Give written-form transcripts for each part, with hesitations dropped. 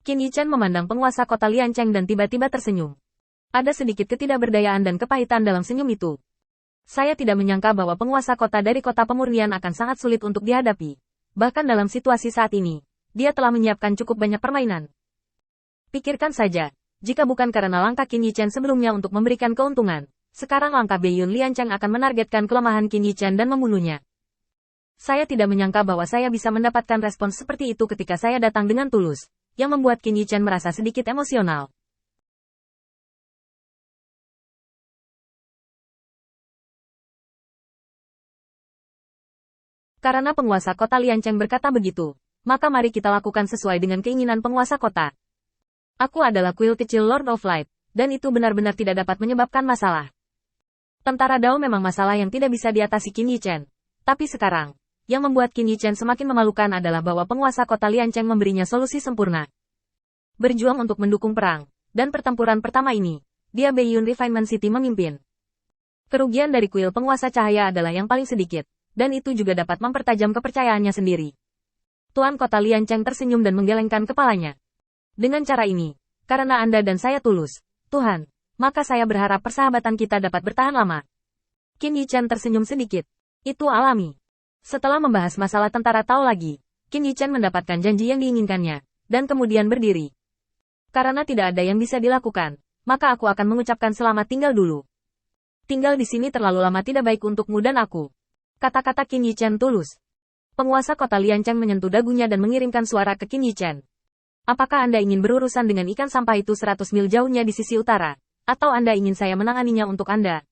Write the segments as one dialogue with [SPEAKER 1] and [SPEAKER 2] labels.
[SPEAKER 1] Qin Yichen memandang penguasa kota Liancheng dan tiba-tiba tersenyum. Ada sedikit ketidakberdayaan dan kepahitan dalam senyum itu. Saya tidak menyangka bahwa penguasa kota dari kota pemurnian akan sangat sulit untuk dihadapi. Bahkan dalam situasi saat ini, dia telah menyiapkan cukup banyak permainan. Pikirkan saja, jika bukan karena langkah Qin Yichen sebelumnya untuk memberikan keuntungan, sekarang langkah Beiyun Liancheng akan menargetkan kelemahan Qin Yichen dan membunuhnya. Saya tidak menyangka bahwa saya bisa mendapatkan respons seperti itu ketika saya datang dengan tulus, yang membuat Qin Yichen merasa sedikit emosional. Karena penguasa kota Liancheng berkata begitu, maka mari kita lakukan sesuai dengan keinginan penguasa kota. Aku adalah kuil kecil Lord of Light, dan itu benar-benar tidak dapat menyebabkan masalah. Tentara Dao memang masalah yang tidak bisa diatasi Qin Yichen. Tapi sekarang, yang membuat Qin Yichen semakin memalukan adalah bahwa penguasa kota Liancheng memberinya solusi sempurna. Berjuang untuk mendukung perang, dan pertempuran pertama ini, dia Beiyun Refinement City memimpin. Kerugian dari kuil penguasa cahaya adalah yang paling sedikit, dan itu juga dapat mempertajam kepercayaannya sendiri. Tuan kota Liancheng tersenyum dan menggelengkan kepalanya. Dengan cara ini, karena Anda dan saya tulus, Tuhan, maka saya berharap persahabatan kita dapat bertahan lama. Qin Yichen tersenyum sedikit. Itu alami. Setelah membahas masalah tentara Tao lagi, Qin Yichen mendapatkan janji yang diinginkannya, dan kemudian berdiri. Karena tidak ada yang bisa dilakukan, maka aku akan mengucapkan selamat tinggal dulu. Tinggal di sini terlalu lama tidak baik untukmu dan aku. Kata-kata Qin Yichen tulus. Penguasa kota Liancheng menyentuh dagunya dan mengirimkan suara ke Qin Yichen. Apakah Anda ingin berurusan dengan ikan sampah itu 100 mil jauhnya di sisi utara? Atau Anda ingin saya menanganinya untuk Anda?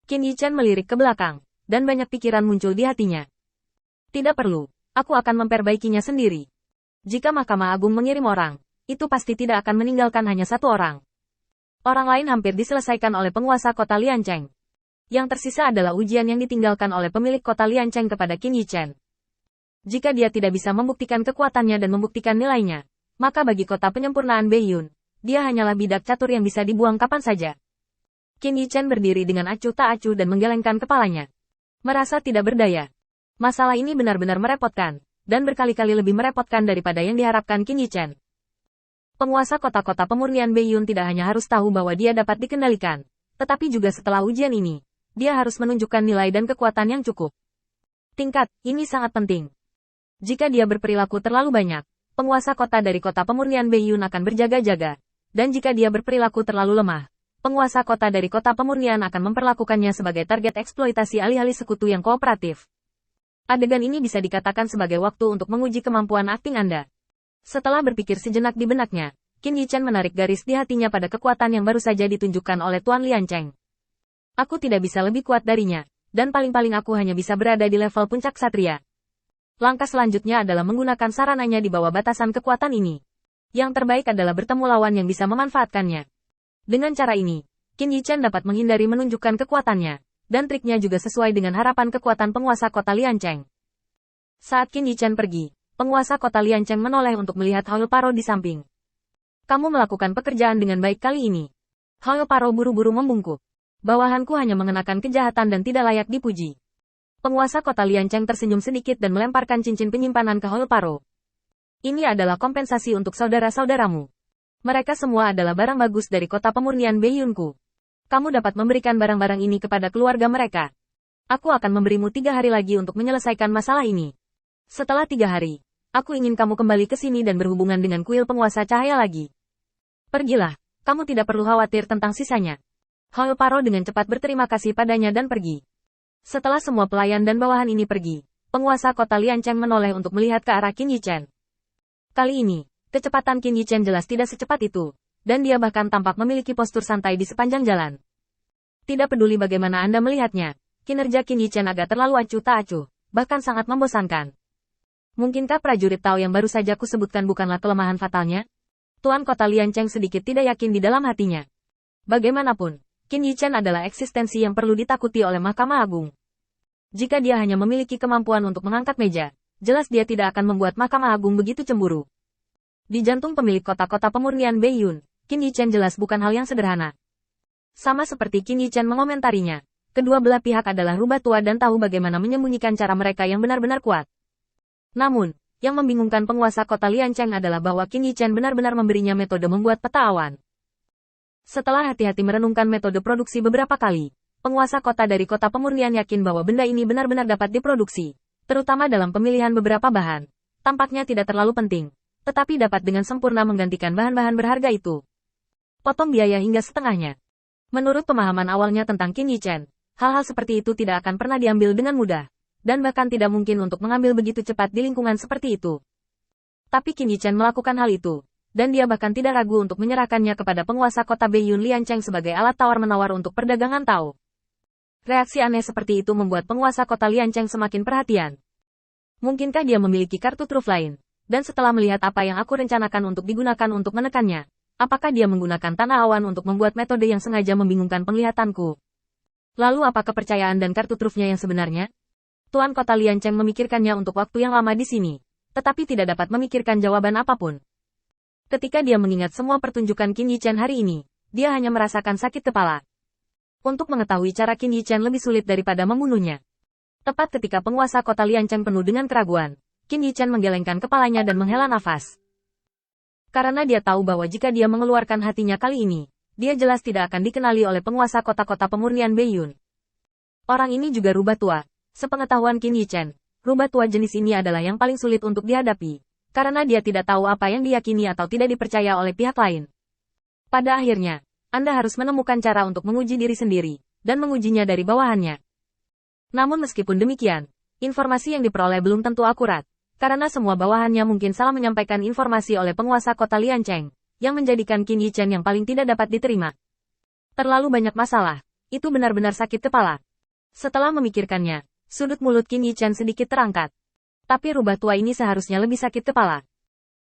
[SPEAKER 1] Qin Yichen melirik ke belakang, dan banyak pikiran muncul di hatinya. Tidak perlu, aku akan memperbaikinya sendiri. Jika Mahkamah Agung mengirim orang, itu pasti tidak akan meninggalkan hanya satu orang. Orang lain hampir diselesaikan oleh penguasa kota Liancheng. Yang tersisa adalah ujian yang ditinggalkan oleh pemilik kota Liancheng kepada Qin Yichen. Jika dia tidak bisa membuktikan kekuatannya dan membuktikan nilainya, maka bagi kota penyempurnaan Beiyun, dia hanyalah bidak catur yang bisa dibuang kapan saja. Qin Yichen berdiri dengan acuh tak acuh dan menggelengkan kepalanya. Merasa tidak berdaya. Masalah ini benar-benar merepotkan, dan berkali-kali lebih merepotkan daripada yang diharapkan Qin Yichen. Penguasa kota-kota pemurnian Beiyun tidak hanya harus tahu bahwa dia dapat dikendalikan, tetapi juga setelah ujian ini, dia harus menunjukkan nilai dan kekuatan yang cukup. Tingkat ini sangat penting. Jika dia berperilaku terlalu banyak, penguasa kota dari kota pemurnian Beiyun akan berjaga-jaga, dan jika dia berperilaku terlalu lemah, penguasa kota dari kota pemurnian akan memperlakukannya sebagai target eksploitasi alih-alih sekutu yang kooperatif. Adegan ini bisa dikatakan sebagai waktu untuk menguji kemampuan akting Anda. Setelah berpikir sejenak di benaknya, Qin Yichen menarik garis di hatinya pada kekuatan yang baru saja ditunjukkan oleh Tuan Liancheng. Aku tidak bisa lebih kuat darinya, dan paling-paling aku hanya bisa berada di level puncak satria. Langkah selanjutnya adalah menggunakan sarananya di bawah batasan kekuatan ini. Yang terbaik adalah bertemu lawan yang bisa memanfaatkannya. Dengan cara ini, Qin Yichen dapat menghindari menunjukkan kekuatannya, dan triknya juga sesuai dengan harapan kekuatan penguasa kota Liancheng. Saat Qin Yichen pergi, penguasa kota Liancheng menoleh untuk melihat Hao Paro di samping. Kamu melakukan pekerjaan dengan baik kali ini. Hao Paro buru-buru membungkuk. Bawahanku hanya mengenakan kejahatan dan tidak layak dipuji. Penguasa kota Liancheng tersenyum sedikit dan melemparkan cincin penyimpanan ke Hao Paro. Ini adalah kompensasi untuk saudara-saudaramu. Mereka semua adalah barang bagus dari kota pemurnian Beiyunku. Kamu dapat memberikan barang-barang ini kepada keluarga mereka. Aku akan memberimu 3 hari lagi untuk menyelesaikan masalah ini. Setelah 3 hari, aku ingin kamu kembali ke sini dan berhubungan dengan kuil penguasa cahaya lagi. Pergilah, kamu tidak perlu khawatir tentang sisanya. Hao Paro dengan cepat berterima kasih padanya dan pergi. Setelah semua pelayan dan bawahan ini pergi, penguasa kota Liancheng menoleh untuk melihat ke arah Qin Yichen. Kali ini, kecepatan Qin Yichen jelas tidak secepat itu, dan dia bahkan tampak memiliki postur santai di sepanjang jalan. Tidak peduli bagaimana Anda melihatnya, kinerja Qin Yichen agak terlalu acuh tak acuh, bahkan sangat membosankan. Mungkinkah prajurit Tao yang baru saja kusebutkan bukanlah kelemahan fatalnya? Tuan kota Liancheng sedikit tidak yakin di dalam hatinya. Bagaimanapun, Qin Yichen adalah eksistensi yang perlu ditakuti oleh Mahkamah Agung. Jika dia hanya memiliki kemampuan untuk mengangkat meja, jelas dia tidak akan membuat Mahkamah Agung begitu cemburu. Di jantung pemilik kota-kota pemurnian Beiyun, Qin Yichen jelas bukan hal yang sederhana. Sama seperti Qin Yichen mengomentarinya, kedua belah pihak adalah rubah tua dan tahu bagaimana menyembunyikan cara mereka yang benar-benar kuat. Namun, Yang membingungkan penguasa kota Liancheng adalah bahwa Qin Yichen benar-benar memberinya metode membuat peta awan. Setelah hati-hati merenungkan metode produksi beberapa kali, penguasa kota dari kota pemurnian yakin bahwa benda ini benar-benar dapat diproduksi, terutama dalam pemilihan beberapa bahan. Tampaknya tidak terlalu penting, tetapi dapat dengan sempurna menggantikan bahan-bahan berharga itu. Potong biaya hingga setengahnya. Menurut pemahaman awalnya tentang Qin Yichen, hal-hal seperti itu tidak akan pernah diambil dengan mudah, dan bahkan tidak mungkin untuk mengambil begitu cepat di lingkungan seperti itu. Tapi Qin Yichen melakukan hal itu, dan dia bahkan tidak ragu untuk menyerahkannya kepada penguasa kota Beiyun Liancheng sebagai alat tawar-menawar untuk perdagangan Tao. Reaksi aneh seperti itu membuat penguasa kota Liancheng semakin perhatian. Mungkinkah dia memiliki kartu truf lain? Dan setelah melihat apa yang aku rencanakan untuk digunakan untuk menekannya, apakah dia menggunakan tanah awan untuk membuat metode yang sengaja membingungkan penglihatanku? Lalu apa kepercayaan dan kartu trufnya yang sebenarnya? Tuan kota Liancheng memikirkannya untuk waktu yang lama di sini, tetapi tidak dapat memikirkan jawaban apapun. Ketika dia mengingat semua pertunjukan Qin Yichen hari ini, dia hanya merasakan sakit kepala. Untuk mengetahui cara Qin Yichen lebih sulit daripada membunuhnya. Tepat ketika penguasa kota Liancheng penuh dengan keraguan, Qin Yichen menggelengkan kepalanya dan menghela nafas. Karena dia tahu bahwa jika dia mengeluarkan hatinya kali ini, dia jelas tidak akan dikenali oleh penguasa kota-kota pemurnian Beiyun. Orang ini juga rubah tua. Sepengetahuan Qin Yichen, rubah tua jenis ini adalah yang paling sulit untuk dihadapi, karena dia tidak tahu apa yang diyakini atau tidak dipercaya oleh pihak lain. Pada akhirnya, Anda harus menemukan cara untuk menguji diri sendiri, dan mengujinya dari bawahannya. Namun meskipun demikian, informasi yang diperoleh belum tentu akurat, karena semua bawahannya mungkin salah menyampaikan informasi oleh penguasa kota Liancheng, yang menjadikan Qin Yichen yang paling tidak dapat diterima. Terlalu banyak masalah, itu benar-benar sakit kepala. Setelah memikirkannya, sudut mulut Qin Yichen sedikit terangkat. Tapi rubah tua ini seharusnya lebih sakit kepala.